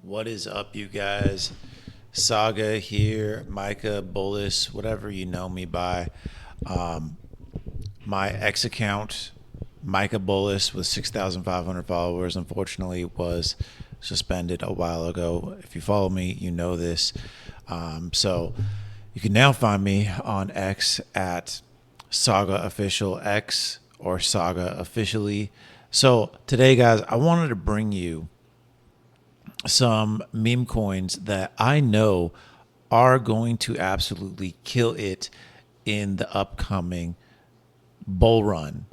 What is up, you guys? Saga here, Micah, Bullis, whatever you know me by. Um, my ex account, Micah Bullis, with 6,500 followers, unfortunately was suspended a while ago. If you follow me, you know this. So you can now find me on X at Saga Official X or Saga Officially. So today, guys, I wanted to bring you some meme coins that I know are going to absolutely kill it in the upcoming bull run,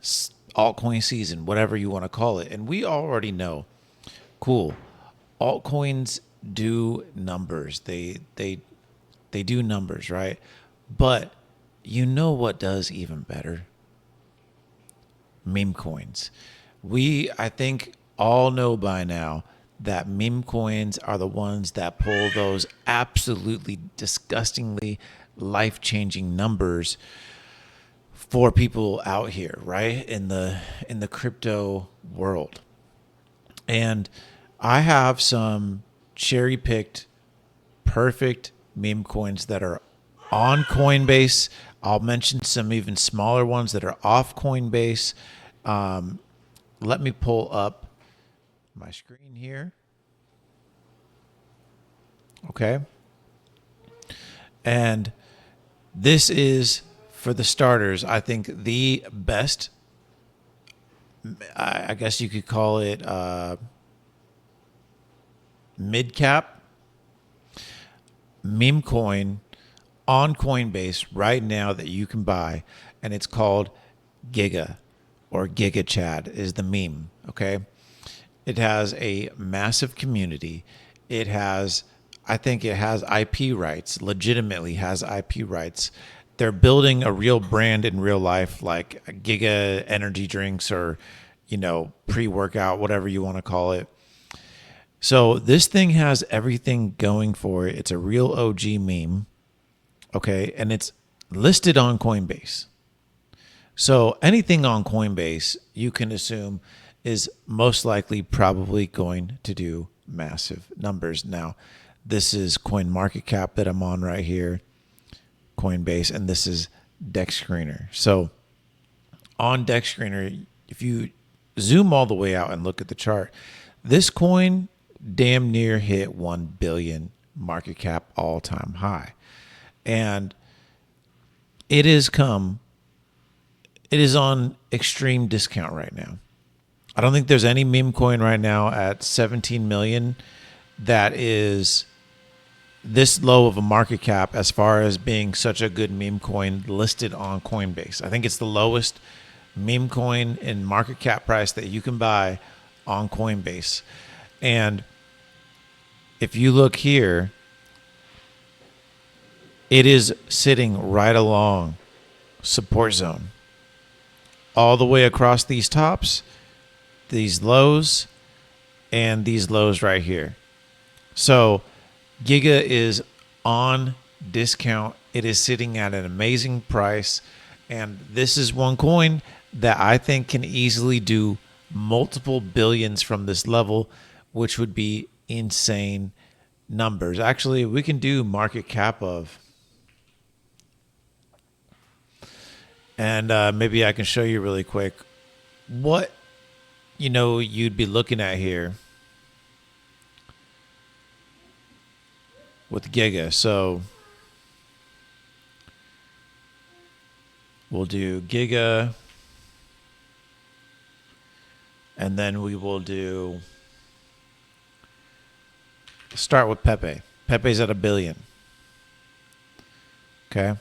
altcoin season, whatever you want to call it. And we already know, cool, altcoins do numbers. They do numbers, right? But you know what does even better? Meme coins. I think, all know by now that meme coins are the ones that pull those absolutely disgustingly life-changing numbers for people out here, right? In the crypto world. And I have some cherry-picked perfect meme coins that are on Coinbase. I'll mention some even smaller ones that are off Coinbase. Let me pull up my screen here. Okay. And this is, for the starters, I think the best, I guess you could call it mid cap meme coin on Coinbase right now that you can buy. And it's called Giga, or Giga Chad is the meme. Okay. It has a massive community. I think it has IP rights, legitimately has IP rights. They're building a real brand in real life, like Giga energy drinks or, pre-workout, whatever you want to call it. So this thing has everything going for it. It's a real OG meme. Okay. And it's listed on Coinbase. So anything on Coinbase, you can assume, is most likely probably going to do massive numbers. Now, this is CoinMarketCap that I'm on right here, Coinbase, and this is Dex Screener. So on Dex Screener, if you zoom all the way out and look at the chart, this coin damn near hit 1 billion market cap all-time high. And it is on extreme discount right now. I don't think there's any meme coin right now at 17 million that is this low of a market cap as far as being such a good meme coin listed on Coinbase. I think it's the lowest meme coin in market cap price that you can buy on Coinbase. And if you look here, it is sitting right along support zone. All the way across these tops, these lows, and these lows right here. So Giga is on discount. It is sitting at an amazing price. And this is one coin that I think can easily do multiple billions from this level, which would be insane numbers. Actually, we can do market cap of, and maybe I can show you really quick what you'd be looking at here with Giga. So we'll do Giga, and then we will start with Pepe. Pepe's at 1 billion. Okay.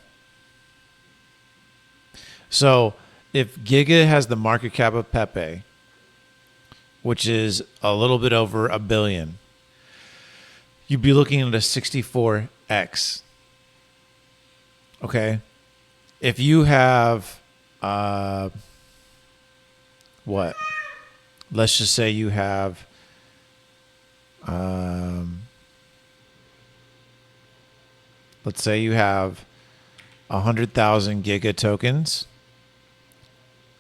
So if Giga has the market cap of Pepe, which is a little bit over 1 billion, you'd be looking at a 64x. Okay. If you have, let's just say you have, let's say you have 100,000 Giga tokens,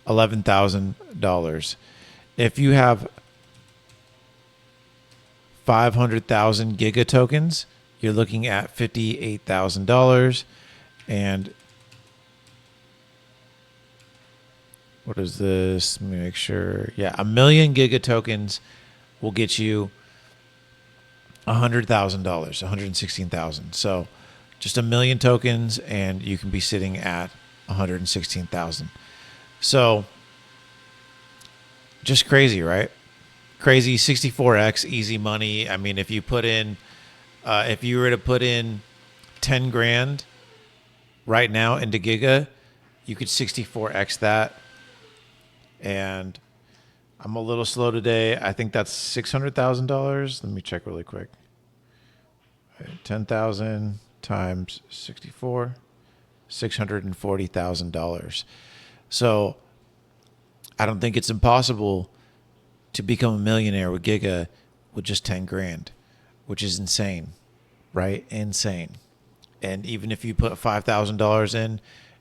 $11,000. If you have 500,000 Giga tokens, you're looking at $58,000. And what is this? Let me make sure. Yeah, 1,000,000 Giga tokens will get you $100,000, 116,000. So just 1,000,000 tokens, and you can be sitting at 116,000. So just crazy, right? Crazy. 64x, easy money. I mean, if you put in, if you were to put in 10 grand right now into Giga, you could 64x that. And I'm a little slow today. I think that's $600,000. Let me check really quick. 10,000 times 64, $640,000. So I don't think it's impossible to become a millionaire with Giga with just 10 grand, which is insane, right? Insane. And even if you put $5,000 in,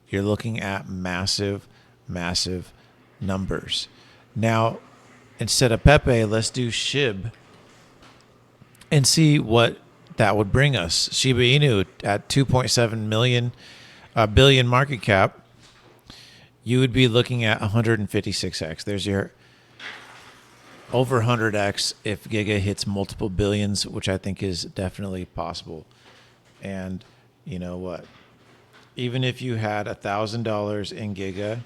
you're looking at massive, massive numbers. Now, instead of Pepe, let's do SHIB and see what that would bring us. Shiba Inu at 2.7 billion market cap, you would be looking at 156x. There's your over 100x if Giga hits multiple billions, which I think is definitely possible. And you know what? Even if you had $1,000 in Giga,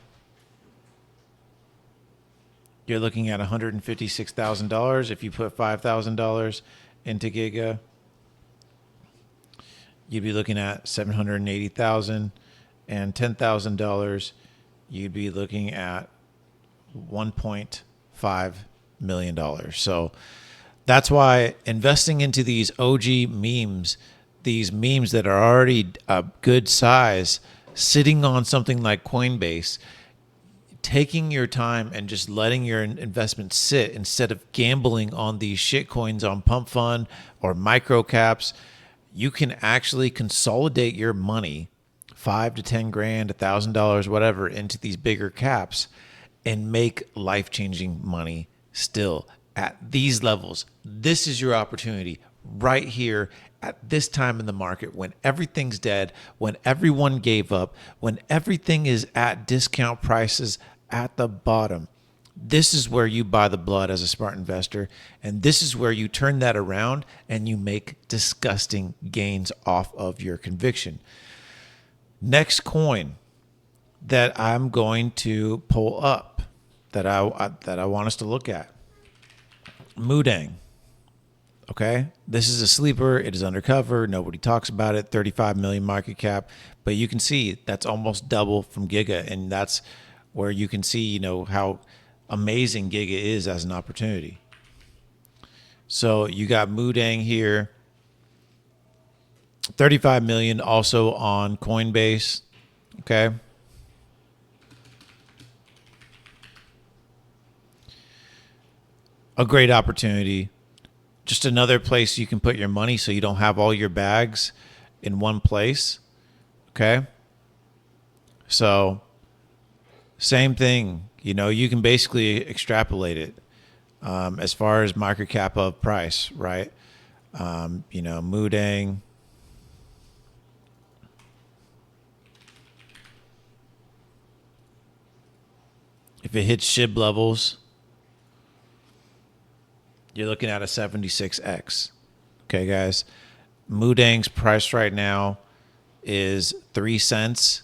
you're looking at $156,000. If you put $5,000 into Giga, you'd be looking at 780,000, and $10,000, you'd be looking at $1.5 million. So that's why investing into these OG memes, these memes that are already a good size, sitting on something like Coinbase, taking your time and just letting your investment sit instead of gambling on these shit coins on Pump Fund or micro caps, you can actually consolidate your money, 5 to 10 grand, $1,000, whatever, into these bigger caps and make life-changing money still at these levels. This is your opportunity right here at this time in the market when everything's dead, when everyone gave up, when everything is at discount prices at the bottom. This is where you buy the blood as a smart investor, and this is where you turn that around and you make disgusting gains off of your conviction. Next coin that I'm going to pull up that I want us to look at, Mudang. Okay, this is a sleeper. It is undercover. Nobody talks about it. 35 million market cap, but you can see that's almost double from Giga, and that's where you can see, you know, how amazing Giga is as an opportunity. So you got Mudang here, 35 million also on Coinbase. Okay. A great opportunity. Just another place you can put your money so you don't have all your bags in one place. Okay. So same thing, you know, you can basically extrapolate it as far as market cap of price, right? You know, Mudang. If it hits SHIB levels, you're looking at a 76x. Okay, guys. Mudang's price right now is 3 cents.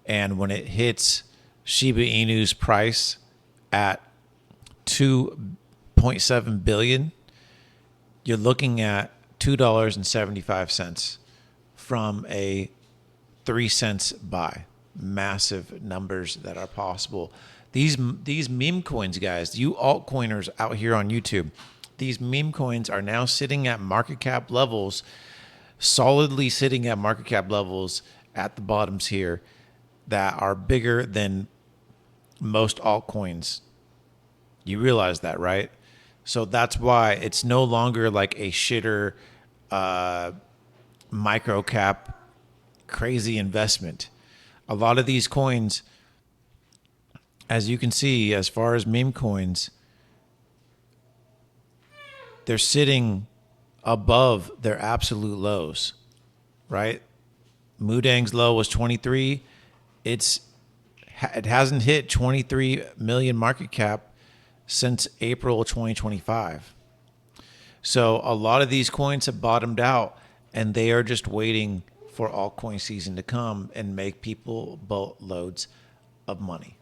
And when it hits Shiba Inu's price at 2.7 billion, you're looking at $2.75 from a 3 cents buy. Massive numbers that are possible. These meme coins, guys, you altcoiners out here on YouTube, these meme coins are now sitting at market cap levels, solidly sitting at market cap levels at the bottoms here that are bigger than most altcoins. You realize that, right? So that's why it's no longer like a shitter micro cap crazy investment. A lot of these coins, as you can see, as far as meme coins, they're sitting above their absolute lows, right? Mudang's low was 23. It hasn't hit 23 million market cap since April 2025. So a lot of these coins have bottomed out, and they are just waiting for altcoin season to come and make people boatloads of money.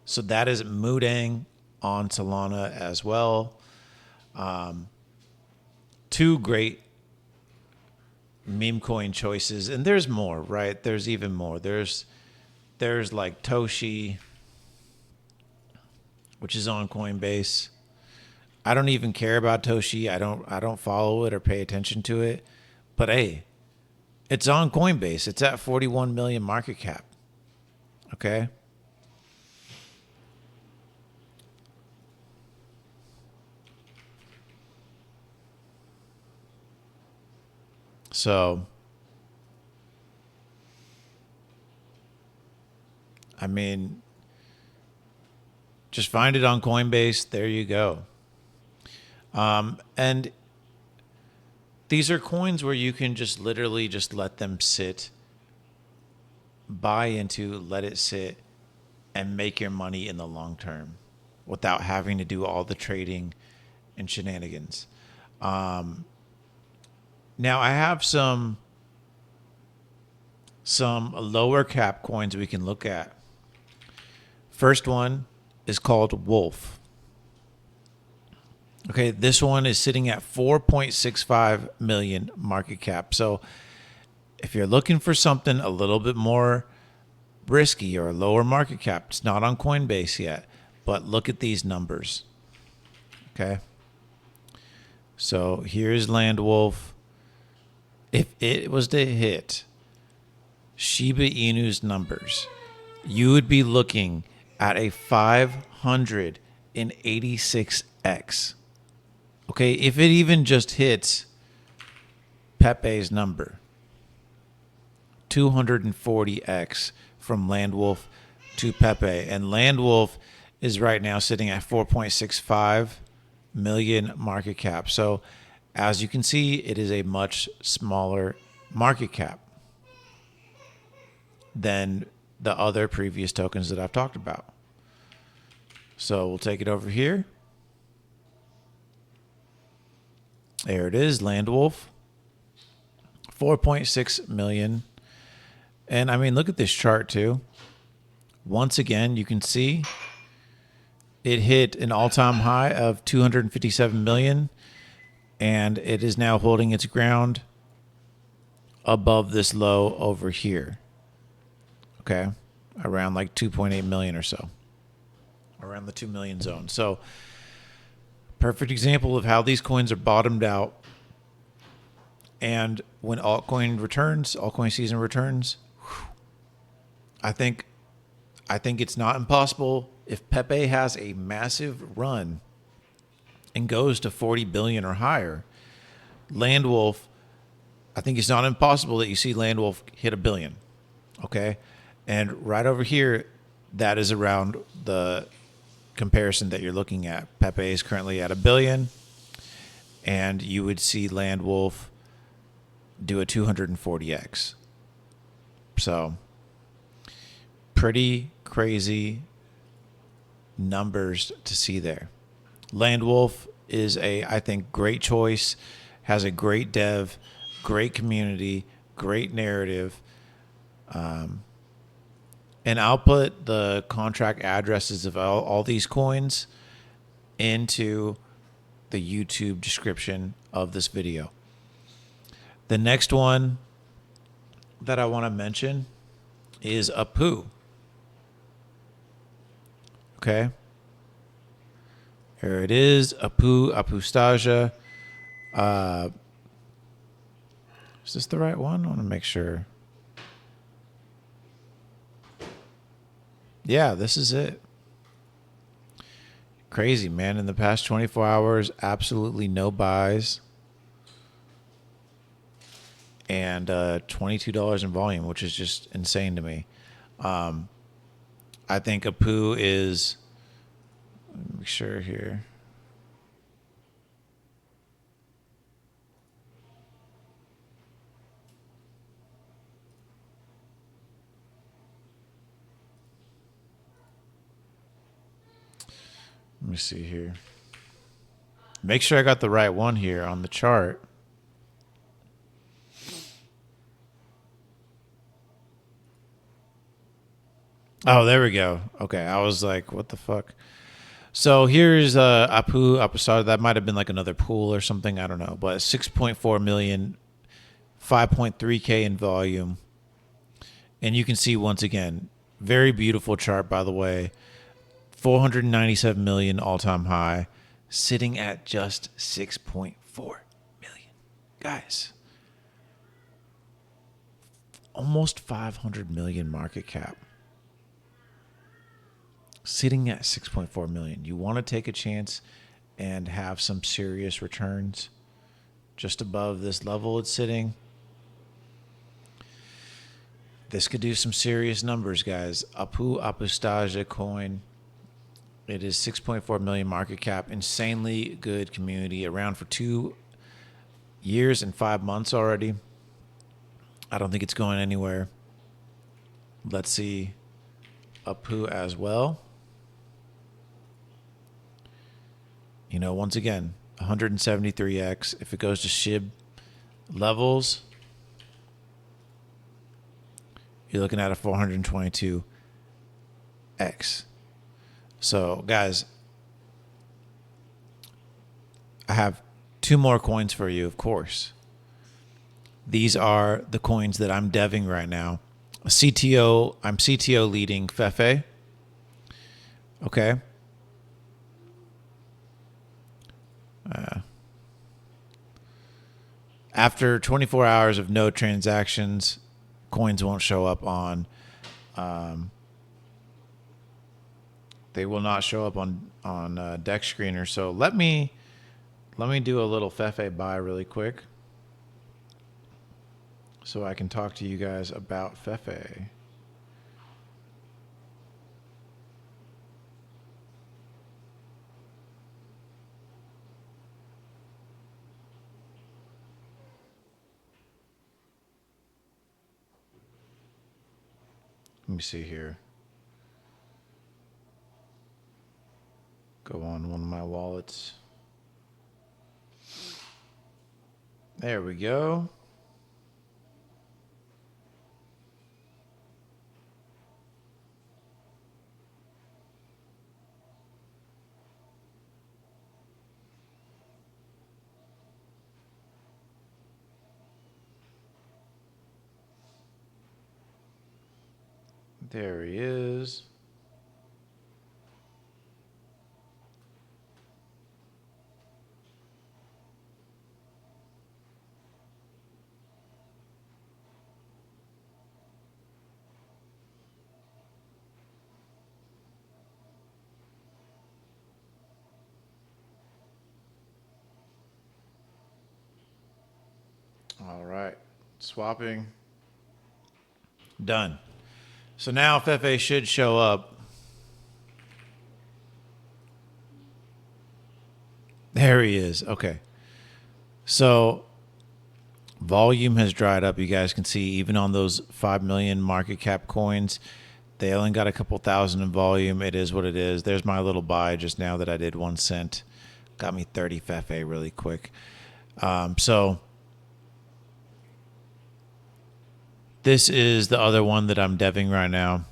So that is Mudang on Solana as well. Two great meme coin choices, and there's more, right? There's even more. There's like Toshi, which is on Coinbase. I don't even care about Toshi. I don't follow it or pay attention to it. But hey, it's on Coinbase. It's at 41 million market cap. Okay? So, I mean, just find it on Coinbase. There you go. And these are coins where you can just literally just let them sit, buy into, let it sit, and make your money in the long term without having to do all the trading and shenanigans. Now I have some lower cap coins we can look at. First one is called Wolf. Okay, this one is sitting at 4.65 million market cap. So if you're looking for something a little bit more risky or a lower market cap, it's not on Coinbase yet, but look at these numbers. Okay. So here's Land Wolf. If it was to hit Shiba Inu's numbers, you would be looking at a 586x. Okay, if it even just hits Pepe's number, 240x from Landwolf to Pepe. And Landwolf is right now sitting at 4.65 million market cap. So as you can see, it is a much smaller market cap than the other previous tokens that I've talked about. So we'll take it over here. There it is, Landwolf, 4.6 million. And I mean, look at this chart too. Once again, you can see it hit an all-time high of 257 million, and it is now holding its ground above this low over here. Okay, around like 2.8 million or so, around the 2 million zone. So perfect example of how these coins are bottomed out. And when altcoin season returns, I think it's not impossible if Pepe has a massive run and goes to 40 billion or higher. Landwolf, I think it's not impossible that you see Landwolf hit $1 billion. Okay, and right over here, that is around the comparison that you're looking at. Pepe is currently at $1 billion, and you would see Landwolf do a 240x. So pretty crazy numbers to see there. Landwolf is I think, great choice, has a great dev, great community, great narrative. And I'll put the contract addresses of all these coins into the YouTube description of this video. The next one that I want to mention is Apu. Okay. Here it is, Apustasia. Is this the right one? I want to make sure. Yeah, this is it. Crazy, man. In the past 24 hours, absolutely no buys. And $22 in volume, which is just insane to me. I think Apu is, let me make sure here. me see here. Make sure I got the right one here on the chart. Oh, there we go. Okay, I was like, what the fuck? So here's Apu. That might have been like another pool or something. I don't know. But 6.4 million, 5.3K in volume. And you can see once again, very beautiful chart, by the way. 497 million all-time high, sitting at just 6.4 million. Guys, almost 500 million market cap. Sitting at 6.4 million. You want to take a chance and have some serious returns just above this level it's sitting. This could do some serious numbers, guys. Apustage coin. It is 6.4 million market cap. Insanely good community. Around for 2 years and 5 months already. I don't think it's going anywhere. Let's see Apu as well. You know, once again, 173x. If it goes to SHIB levels, you're looking at a 422x. So, guys, I have 2 more coins for you, of course. These are the coins that I'm deving right now. I'm CTO leading Fefe. Okay. After 24 hours of no transactions, coins won't show up on. They will not show up on Deck Screener. So let me do a little Fefe buy really quick, so I can talk to you guys about Fefe. Let me see here. Go on one of my wallets. There we go. There he is. All right. Swapping. Done. So now Fefe should show up. There he is. Okay. So volume has dried up. You guys can see even on those 5 million market cap coins, they only got a couple thousand in volume. It is what it is. There's my little buy just now that I did 1 cent. Got me 30 Fefe really quick. So this is the other one that I'm deving right now.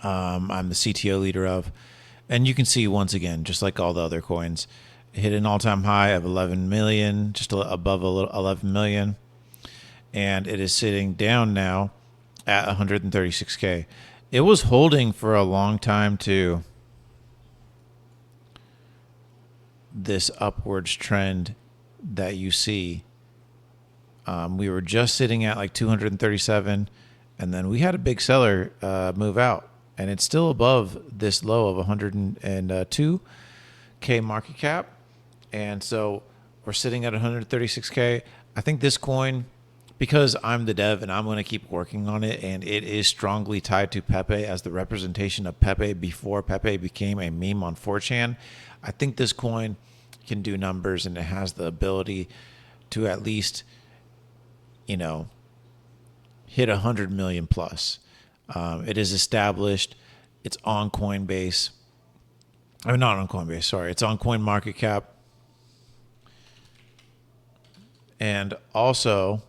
I'm the CTO leader of. And you can see once again, just like all the other coins, it hit an all-time high of 11 million, just above 11 million. And it is sitting down now at 136K. It was holding for a long time too. This upwards trend that you see. We were just sitting at like 237, and then we had a big seller move out, and it's still above this low of 102K market cap. And so we're sitting at 136K. I think this coin, because I'm the dev and I'm going to keep working on it, and it is strongly tied to Pepe as the representation of Pepe before Pepe became a meme on 4chan. I think this coin can do numbers, and it has the ability to at least, you know, hit 100 million plus. It is established. It's on Coinbase. I mean, not on Coinbase. Sorry, it's on CoinMarketCap, and also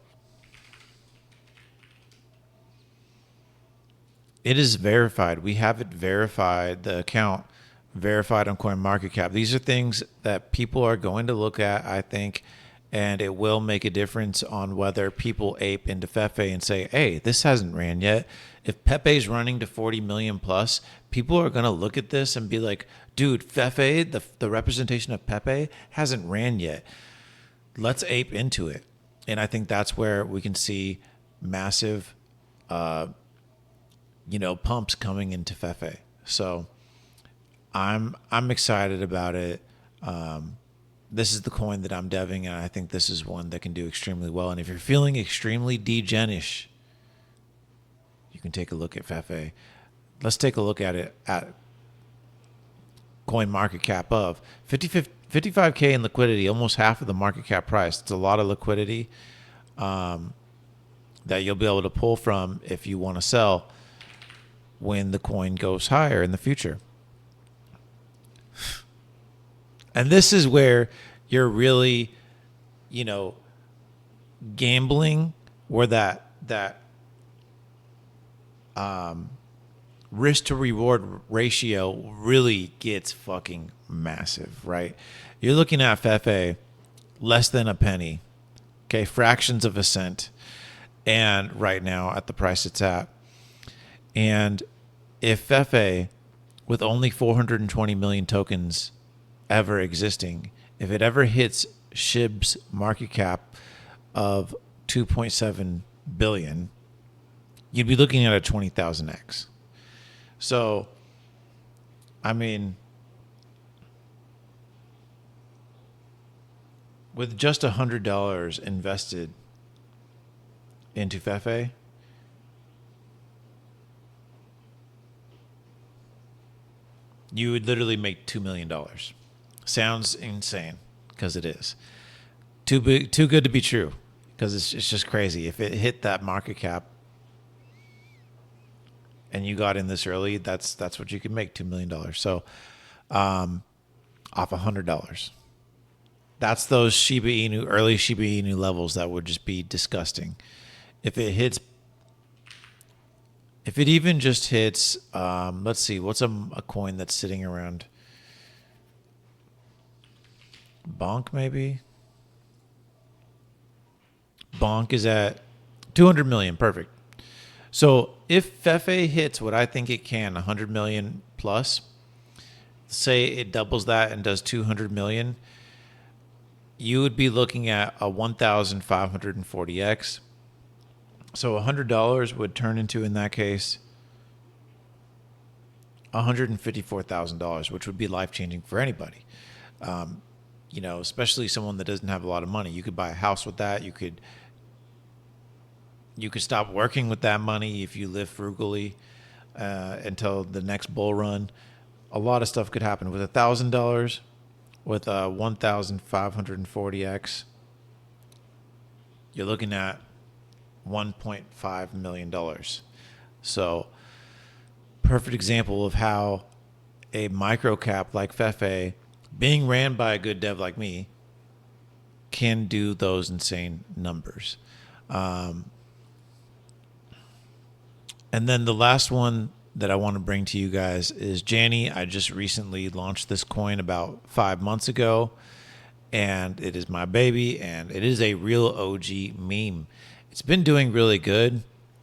it is verified. We have it verified. The account verified on CoinMarketCap. These are things that people are going to look at, I think, and it will make a difference on whether people ape into Fefe and say, hey, this hasn't ran yet. If Pepe's running to 40 million plus, people are going to look at this and be like, dude, Fefe, the representation of Pepe hasn't ran yet. Let's ape into it. And I think that's where we can see massive, pumps coming into Fefe. So I'm excited about it. This is the coin that I'm deving, and I think this is one that can do extremely well. And if you're feeling extremely degenish, you can take a look at Fefe. Let's take a look at it at coin market cap of 55K in liquidity, almost half of the market cap price. It's a lot of liquidity that you'll be able to pull from if you want to sell when the coin goes higher in the future. And this is where you're really, gambling, where that risk to reward ratio really gets fucking massive, right? You're looking at Fefe less than a penny, okay, fractions of a cent, and right now at the price it's at. And if Fefe, with only 420 million tokens ever existing, if it ever hits SHIB's market cap of 2.7 billion, you'd be looking at a 20,000x. So, I mean, with just $100 invested into Fefe, you would literally make $2 million. Sounds insane, because it is. Too big, too good to be true, because it's just crazy. If it hit that market cap and you got in this early, that's what you can make, $2 million. So off $100. That's those Shiba Inu, early Shiba Inu levels that would just be disgusting. If it even just hits, let's see, what's a coin that's sitting around? Bonk, maybe? Bonk is at 200 million. Perfect. So if Fefe hits what I think it can, 100 million plus, say it doubles that and does 200 million, you would be looking at a 1,540x. So $100 would turn into, in that case, $154,000, which would be life-changing for anybody. Especially someone that doesn't have a lot of money. You could buy a house with that. You could stop working with that money if you live frugally until the next bull run. A lot of stuff could happen with $1,000, with a 1,540x. You're looking at $1.5 million. So, perfect example of how a micro cap like Fefe, being ran by a good dev like me, can do those insane numbers. And then the last one that I want to bring to you guys is Janny. I just recently launched this coin about 5 months ago, and it is my baby, and it is a real OG meme. It's been doing really good.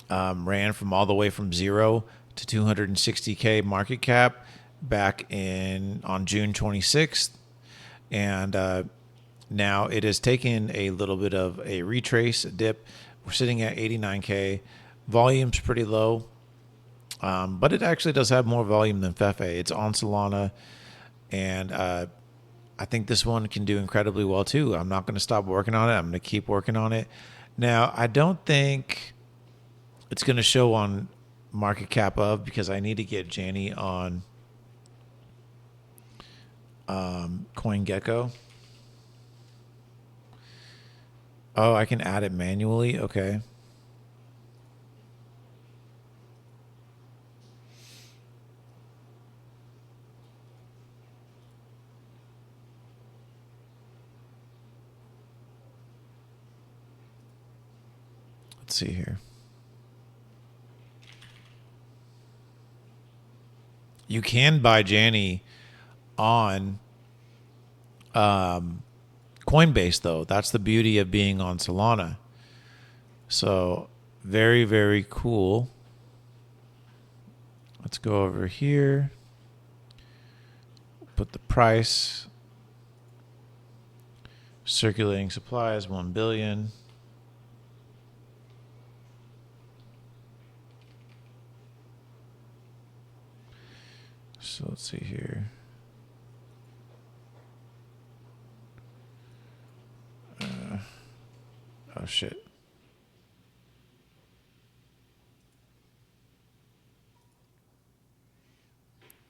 Ran from all the way from 0 to 260K market cap back on June 26th. And now it has taken a little bit of a retrace, a dip. We're sitting at 89K. Volume's pretty low, but it actually does have more volume than Fefe. It's on Solana, and I think this one can do incredibly well too. I'm not going to stop working on it. I'm going to keep working on it. Now, I don't think it's going to show on market cap of, because I need to get Janny on CoinGecko. Oh, I can add it manually? Okay. Let's see here. You can buy Janny on Coinbase, though. That's the beauty of being on Solana. So very, very cool. Let's go over here. Put the price. Circulating supply is 1 billion. So let's see here. Oh shit.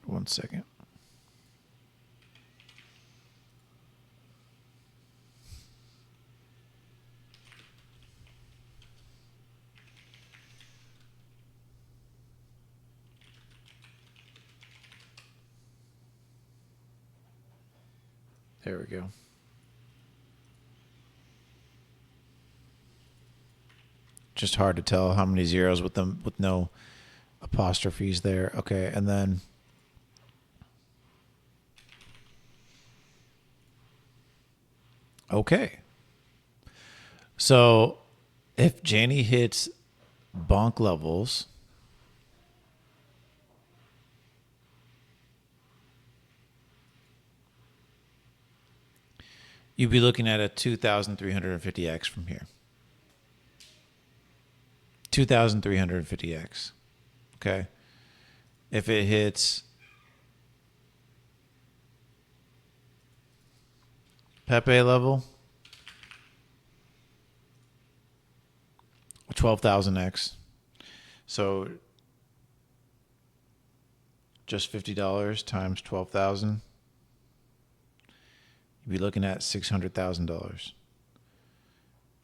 One second. There we go. Just hard to tell how many zeros with them with no apostrophes there. Okay, and then okay. So if Janny hits bonk levels, you'd be looking at a 2,350x from here. 2,350x. Okay. If it hits Pepe level, 12,000x. So just $50 times 12,000. You'd be looking at $600,000.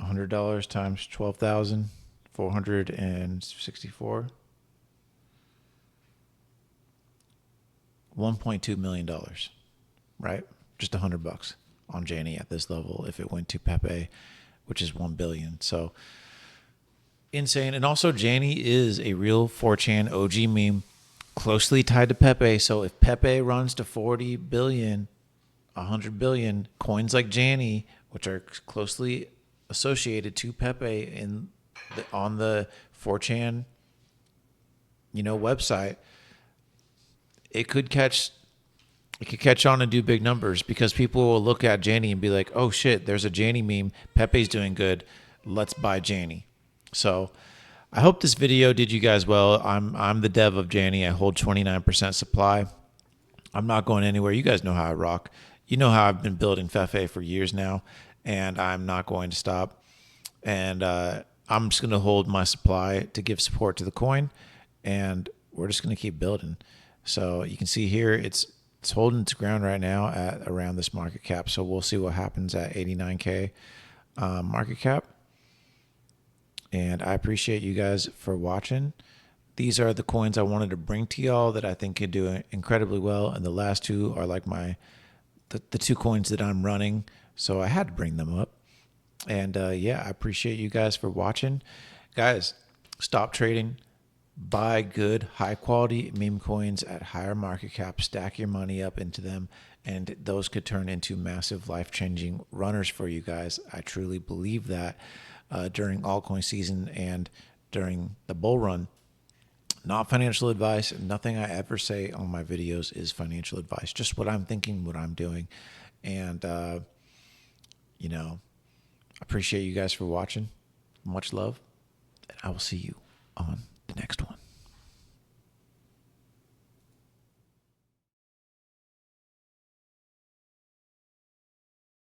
$100 times 12,000, 464. $1.2 million, right? Just $100 on Janny at this level if it went to Pepe, which is 1 billion. So insane. And also Janny is a real 4chan OG meme closely tied to Pepe. So if Pepe runs to 40 billion, 100 billion, coins like Janny, which are closely associated to Pepe on the 4chan, website, it could catch on and do big numbers because people will look at Janny and be like, oh shit, there's a Janny meme. Pepe's doing good. Let's buy Janny. So I hope this video did you guys well. I'm the dev of Janny. I hold 29% supply. I'm not going anywhere. You guys know how I rock. You know how I've been building Fefe for years now, and I'm not going to stop. And I'm just going to hold my supply to give support to the coin, and we're just going to keep building. So you can see here, it's holding its ground right now at around this market cap. So we'll see what happens at 89K market cap. And I appreciate you guys for watching. These are the coins I wanted to bring to y'all that I think can do incredibly well. And the last two are like the two coins that I'm running. So I had to bring them up. And yeah, I appreciate you guys for watching. Guys, stop trading. Buy good, high quality meme coins at higher market cap. Stack your money up into them. And those could turn into massive life-changing runners for you guys. I truly believe that during altcoin season and during the bull run. Not financial advice. Nothing I ever say on my videos is financial advice. Just what I'm thinking, what I'm doing. And, appreciate you guys for watching. Much love. And I will see you on the next one.